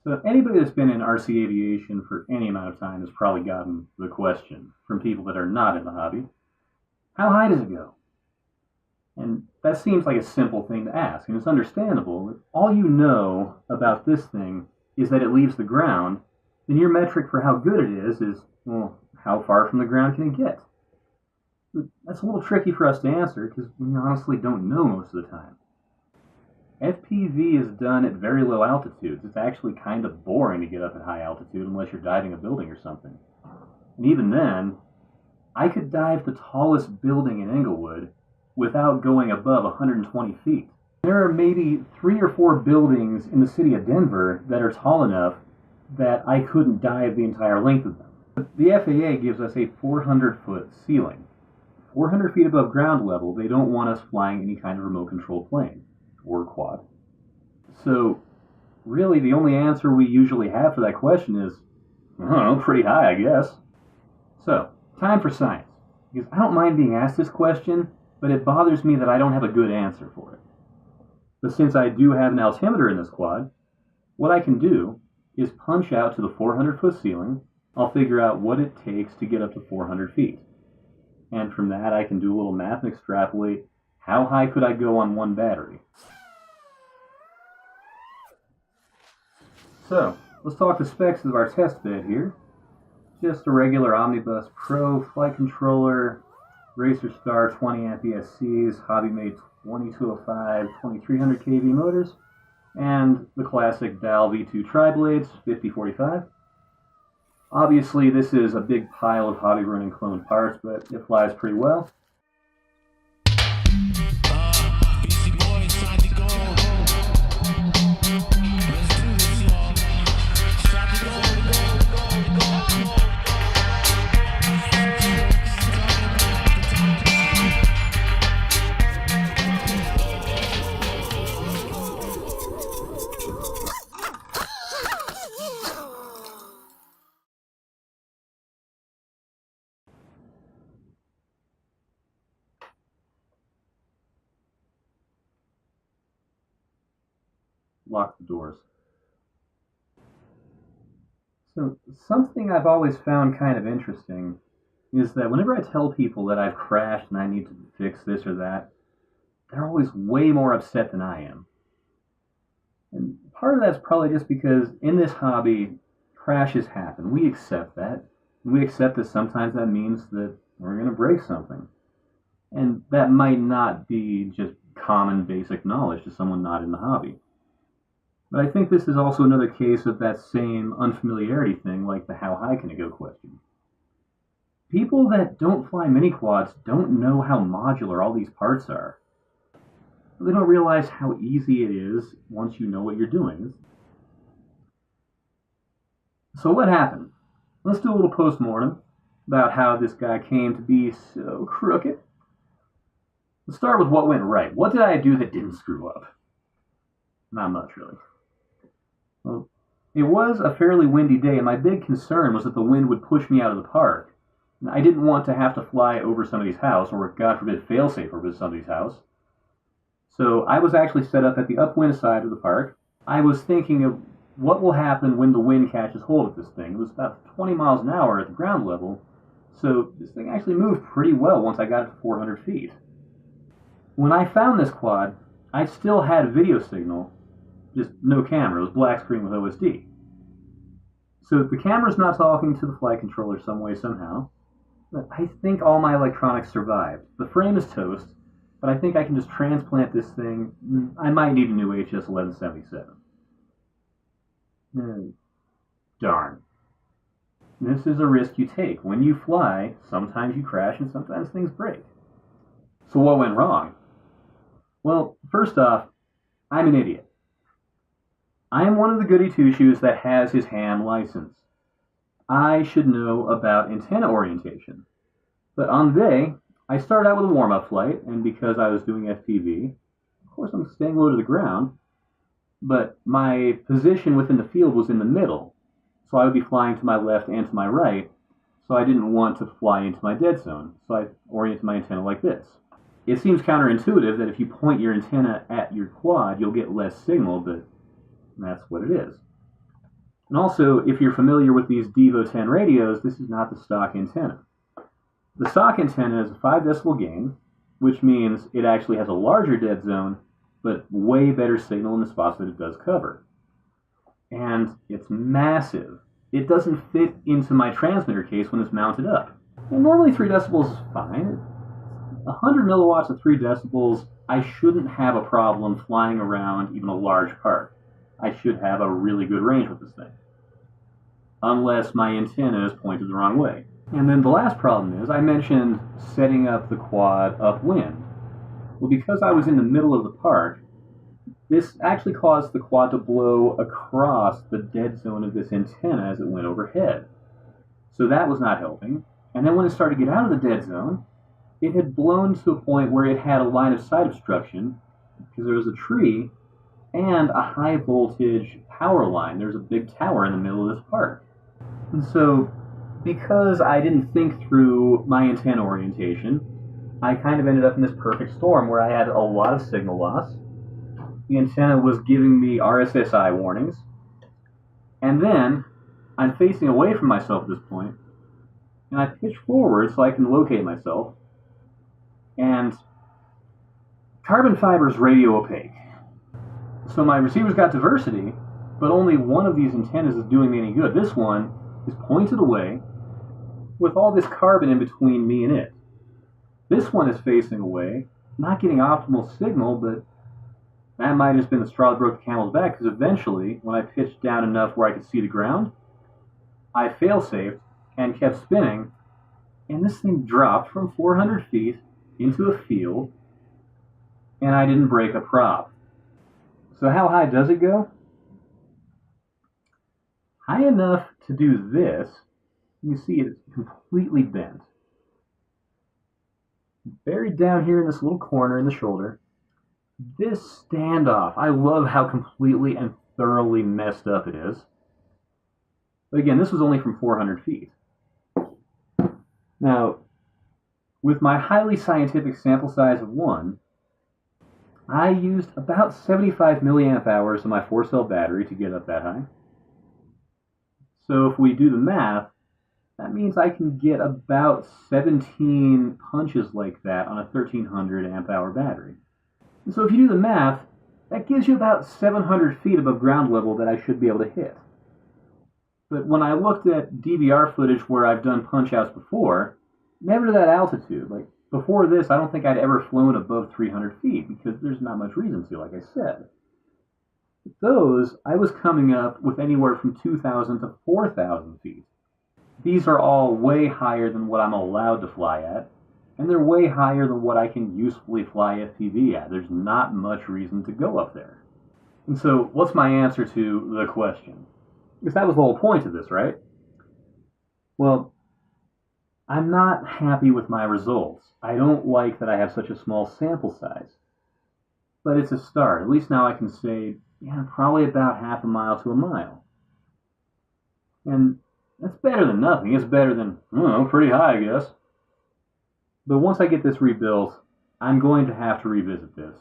So anybody that's been in RC aviation for any amount of time has probably gotten the question from people that are not in the hobby, how high does it go? And that seems like a simple thing to ask, and it's understandable. If all you know about this thing is that it leaves the ground, then your metric for how good it is, well, how far from the ground can it get? But that's a little tricky for us to answer because we honestly don't know most of the time. FPV is done at very low altitudes. It's actually kind of boring to get up at high altitude unless you're diving a building or something. And even then, I could dive the tallest building in Inglewood without going above 120 feet. There are maybe 3 or 4 buildings in the city of Denver that are tall enough that I couldn't dive the entire length of them. But the FAA gives us a 400-foot ceiling. 400 feet above ground level, they don't want us flying any kind of remote control plane or quad. So really the only answer we usually have for that question is, I don't know, pretty high, I guess. So, time for science. Because I don't mind being asked this question, but it bothers me that I don't have a good answer for it. But since I do have an altimeter in this quad, what I can do is punch out to the 400-foot ceiling. I'll figure out what it takes to get up to 400 feet. And from that, I can do a little math and extrapolate how high could I go on one battery. So, let's talk the specs of our test bed here. Just a regular Omnibus Pro flight controller, Racer Star 20 amp ESCs, hobby-made 2205, 2300 kV motors, and the classic Dal V2 tri-blades, 5045. Obviously, this is a big pile of hobby-running clone parts, but it flies pretty well. Lock the doors. So something I've always found kind of interesting is that whenever I tell people that I've crashed and I need to fix this or that, they're always way more upset than I am. And part of that's probably just because in this hobby, crashes happen. We accept that. And we accept that sometimes that means that we're going to break something. And that might not be just common basic knowledge to someone not in the hobby. But I think this is also another case of that same unfamiliarity thing, like the how high can it go question. People that don't fly mini quads don't know how modular all these parts are. They don't realize how easy it is once you know what you're doing. So what happened? Let's do a little post-mortem about how this guy came to be so crooked. Let's start with what went right. What did I do that didn't screw up? Not much, really. Well, it was a fairly windy day, and my big concern was that the wind would push me out of the park. And I didn't want to have to fly over somebody's house, or God forbid, fail-safe over somebody's house. So I was actually set up at the upwind side of the park. I was thinking of what will happen when the wind catches hold of this thing. It was about 20 miles an hour at the ground level, so this thing actually moved pretty well once I got it to 400 feet. When I found this quad, I still had video signal, just no camera. It was black screen with OSD. So the camera's not talking to the flight controller some way, somehow. But I think all my electronics survived. The frame is toast, but I think I can just transplant this thing. I might need a new HS 1177. Darn. This is a risk you take. When you fly, sometimes you crash and sometimes things break. So what went wrong? Well, first off, I'm an idiot. I am one of the goody two-shoes that has his ham license. I should know about antenna orientation. But on the day, I started out with a warm-up flight, and because I was doing FPV, of course I'm staying low to the ground, but my position within the field was in the middle, so I would be flying to my left and to my right, so I didn't want to fly into my dead zone, so I oriented my antenna like this. It seems counterintuitive that if you point your antenna at your quad, you'll get less signal, but that's what it is. And also, if you're familiar with these Devo 10 radios, this is not the stock antenna. The stock antenna is a 5 decibel gain, which means it actually has a larger dead zone, but way better signal in the spots that it does cover. And it's massive. It doesn't fit into my transmitter case when it's mounted up. And normally 3 decibels is fine. 100 milliwatts at 3 decibels, I shouldn't have a problem flying around even a large park. I should have a really good range with this thing. Unless my antenna is pointed the wrong way. And then the last problem is, I mentioned setting up the quad upwind. Well, because I was in the middle of the park, this actually caused the quad to blow across the dead zone of this antenna as it went overhead. So that was not helping. And then when it started to get out of the dead zone, it had blown to a point where it had a line of sight obstruction because there was a tree and a high voltage power line. There's a big tower in the middle of this park. And so, because I didn't think through my antenna orientation, I kind of ended up in this perfect storm where I had a lot of signal loss. The antenna was giving me RSSI warnings. And then, I'm facing away from myself at this point, and I pitch forward so I can locate myself. And carbon fiber is radio opaque. So my receiver's got diversity, but only one of these antennas is doing me any good. This one is pointed away with all this carbon in between me and it. This one is facing away, not getting optimal signal, but that might have just been the straw that broke the camel's back, because eventually, when I pitched down enough where I could see the ground, I fail-safed and kept spinning, and this thing dropped from 400 feet into a field, and I didn't break a prop. So how high does it go? High enough to do this. You can see it's completely bent. Buried down here in this little corner in the shoulder. This standoff, I love how completely and thoroughly messed up it is. But again, this was only from 400 feet. Now, with my highly scientific sample size of 1, I used about 75 milliamp hours of my 4-cell battery to get up that high. So if we do the math, that means I can get about 17 punches like that on a 1300 amp hour battery. And so if you do the math, that gives you about 700 feet above ground level that I should be able to hit. But when I looked at DVR footage where I've done punch outs before, never to that altitude. Like before this, I don't think I'd ever flown above 300 feet because there's not much reason to, like I said. With those, I was coming up with anywhere from 2,000 to 4,000 feet. These are all way higher than what I'm allowed to fly at, and they're way higher than what I can usefully fly FPV at. There's not much reason to go up there. And so, what's my answer to the question? Because that was the whole point of this, right? Well, I'm not happy with my results. I don't like that I have such a small sample size. But it's a start. At least now I can say, yeah, probably about half a mile to a mile. And that's better than nothing. It's better than, I don't know, pretty high, I guess. But once I get this rebuilt, I'm going to have to revisit this.